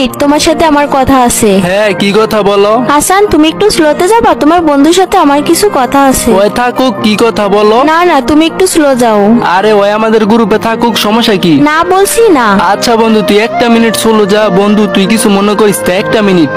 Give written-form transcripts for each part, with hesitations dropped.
Minute, তোমার সাথে আমার কথা আছে। হ্যাঁ, কি কথা বলো? হাসান, তুমি একটু স্লোতে যাবা, তোমার বন্ধুর সাথে আমার কিছু কথা আছে। ওই থাকুক, কি কথা বলো? না না, তুমি একটু স্লো যাও। আরে ওই আমাদের গ্রুপে থাকুক, সমস্যা কি? না বলছি না। আচ্ছা বন্ধু, তুই একটা মিনিট চলো যা। বন্ধু তুই কিছু মনে করিস তো, একটা মিনিট,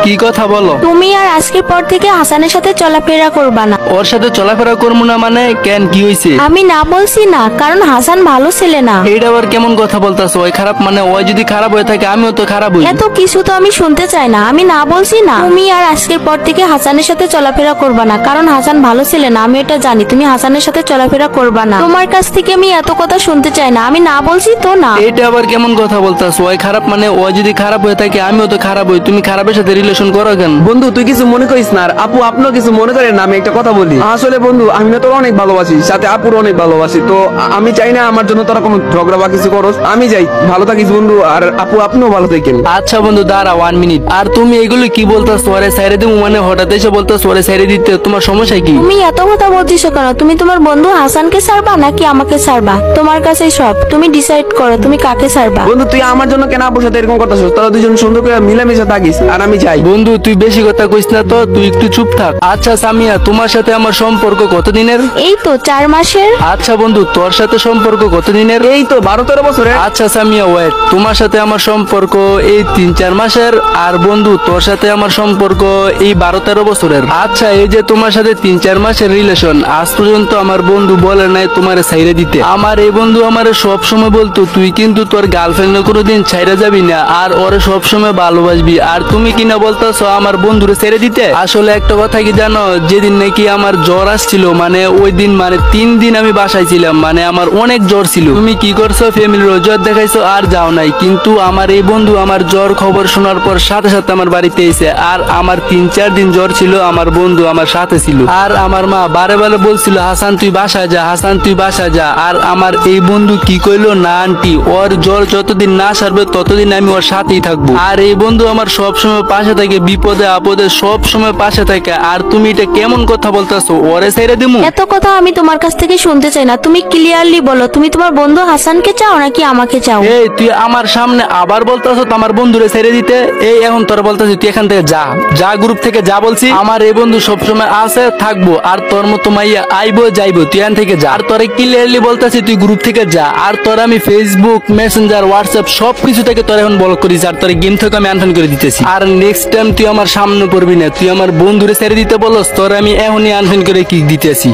কি কথা বলো? তুমি আর আজকের পর থেকে হাসানের সাথে চলাফেরা করবা না। ওর সাথে চলাফেরা করবো না মানে? কেন, কি হয়েছে? আমি না বলছি না, কারণ হাসান ভালো ছেলে না। এইটা আবার কেমন কথা বলতাছো? ওই খারাপ মানে? ওই যদি খারাপ হয়ে থাকে আমিও তো খারাপ হই। এত কিছু তো আমি শুনতে চাই না। আমি না বলছি না। তুমি আর আজকের পর থেকে হাসানের সাথে চলাফেরা করবা না, কারণ হাসান ভালো ছেলে না। আমি এটা জানি, তুমি হাসানের সাথে চলাফেরা করবা না। তোমার কাছ থেকে আমি এত কথা শুনতে চাই না। আমি না বলছি তো না। এটা আবার কেমন কথা বলতাছো? ওই খারাপ মানে? ওই যদি খারাপ হয়ে থাকে আমিও তো খারাপ হই। তুমি খারাপের সাথে রিলেশন করো কেন? বন্ধু তুই কিছু মনে করিস না। আর আপু আপনিও কিছু মনে করেন না। আমি একটা কথা বলি, আসলে বন্ধু আমি না তোর অনেক ভালোবাসি, সাথে আপুর অনেক ভালোবাসি। তো আমি চাই না আমার জন্য তোরা কোনো ঝগড়া বা কিছু করস। আমি যাই, ভালো থাকিস বন্ধু। আর আপু আপনিও ভালো থাকেন। আচ্ছা বন্ধু দাঁড়া 1 মিনিট। আর তুমি এগুলো কি বলতাছো? ওরে সাইরে দিমু মানে? হঠাৎ এসে বলতাছো ওরে সাইরে দিতে, তোমার সমস্যা কি? তুমি এত কথা বলছিস কেন? তুমি তোমার বন্ধু হাসানকে ছাড়বা নাকি আমাকে ছাড়বা? তোমার কাছেই সব, তুমি ডিসাইড করো তুমি কাকে ছাড়বা। বন্ধু তুই আমার জন্য কেন আপুর সাথে এরকম কথা শুনছ? তোরা দুজন সুন্দর করে মিলামিশা থাকিস। আর আমি যাই। বন্ধু তুই বেশি কথা কইস না তো, তুই একটু চুপ থাক। আচ্ছা সামিয়া, তোমার সাথে আমার সম্পর্ক কতদিনের? এই তো 4 মাসের। আচ্ছা বন্ধু, তোর সাথে সম্পর্ক কতদিনের? এই তো 12-13 বছরে। আচ্ছা সামিয়া ওয়েট, তোমার সাথে আমার সম্পর্ক এই 3-4 মাসের। আর বন্ধু তোর সাথে আমার সম্পর্ক এই 12-13 বছরের। আচ্ছা এই যে তোমার সাথে 3-4 মাসের রিলেশন, আজ পর্যন্ত আমার বন্ধু বলে নাই তোমারে ছাইরে দিতে। আমার এই বন্ধু আমারে সব সময় বলতো তুই কিন্তু তোর গার্লফ্রেন্ডে কোনোদিন ছাইরা যাবি না, আর ওরে সব সময় ভালোবাসবি। আর তুমি কিনা বলতেছো আমার বন্ধুরে ছেড়ে দিতে। আসলে একটা কথা কি জানো, যেদিন নাকি আমার জ্বর আসছিল, মানে ওই দিন মানে 3 দিন আমি বাসায় ছিলাম, মানে আমার অনেক জ্বর ছিল। তুমি কি করছো, ফ্যামিলির ওজোর দেখাইছো আর যাও নাই। কিন্তু আমার এই বন্ধু আমার জ্বর খবর শোনার পর সাথে সাথে আমার বাড়িতে এসে, আর আমার 3-4 দিন জ্বর ছিল, আমার বন্ধু আমার সাথে ছিল। আর আমার মা বারে বারে বলছিল হাসান তুই বাসায় যা, হাসান তুই বাসায় যা। আর আমার এই বন্ধু কি কইলো, না আন্টি, ওর জ্বর যতদিন না সারবে ততদিন আমি ওর সাথেই থাকবো। আর এই বন্ধু আমার সব সময় পাশে থাকে, বিপদে আপদে সব সময় পাশে থাকে। আর তুমি এটা কেমন কথা বলতেছো? ওরে ছেড়ে দিমু? এত কথা আমি তোমার কাছ থেকে শুনতে চাই না। তুমি ক্লিয়ারলি বলো, তুমি তোমার বন্ধু হাসানকে চাও নাকি আমাকে চাও? এই তুই আমার সামনে আবার বলতেছ আমার বন্ধুরে ছেড়ে দিতে? এই এখন তোর বলতেছি তুই এখান থেকে যা, যা গ্রুপ থেকে যা বলছি। আমার এই বন্ধু সবসময় আছে, থাকবো, আর তোর মতো মাইয়া আইবো যাইবো, তুই এখান থেকে যা। আর তোরে ক্লিয়ারলি বলতেছি তুই গ্রুপ থেকে যা। আর তোর আমি ফেসবুক, মেসেঞ্জার, হোয়াটসঅ্যাপ সবকিছু থেকে তোর এখন ব্লক করিস। আর তোর গেম থেকে আমি আনফ্রেন্ড করে দিতেছি। আর নেক্সট টাইম তুই আমার সামনে পড়বি না। তুই আমার বন্ধুরে ছেড়ে দিতে বলস, তোর আমি এখনই আনফ্রেন্ড করে কিক দিতেছি।